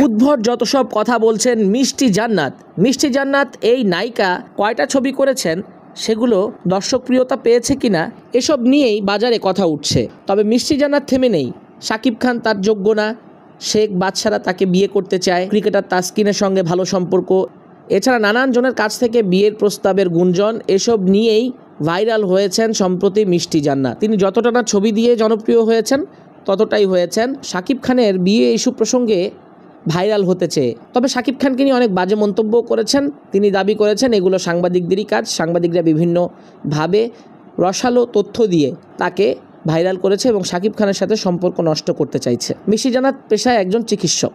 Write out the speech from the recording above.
উদ্ভট যত সব কথা বলছেন মিষ্টি জান্নাত। মিষ্টি জান্নাত এই নায়িকা কয়টা ছবি করেছেন, সেগুলো দর্শকপ্রিয়তা পেয়েছে কিনা, এসব নিয়েই বাজারে কথা উঠছে। তবে মিষ্টি জান্নাত থেমে নেই। শাকিব খান তার যোগ্য না, শেখ বাদশারা তাকে বিয়ে করতে চায়, ক্রিকেটার তাসকিনের সঙ্গে ভালো সম্পর্ক, এছাড়া নানান জনের কাছ থেকে বিয়ের প্রস্তাবের গুঞ্জন, এসব নিয়েই ভাইরাল হয়েছেন সম্প্রতি মিষ্টি জান্নাত। তিনি যতটা না ছবি দিয়ে জনপ্রিয় হয়েছেন, ততটাই হয়েছেন শাকিব খানের বিয়ে ইস্যু প্রসঙ্গে ভাইরাল হতে চেয়ে। তবে শাকিব খানকে নিয়ে অনেক বাজে মন্তব্য করেছেন। তিনি দাবি করেছেন এগুলো সাংবাদিকদেরই কাজ, সাংবাদিকরা বিভিন্নভাবে রসালো তথ্য দিয়ে তাকে ভাইরাল করেছে এবং শাকিব খানের সাথে সম্পর্ক নষ্ট করতে চাইছে। মিষ্টি জান্নাত পেশায় একজন চিকিৎসক।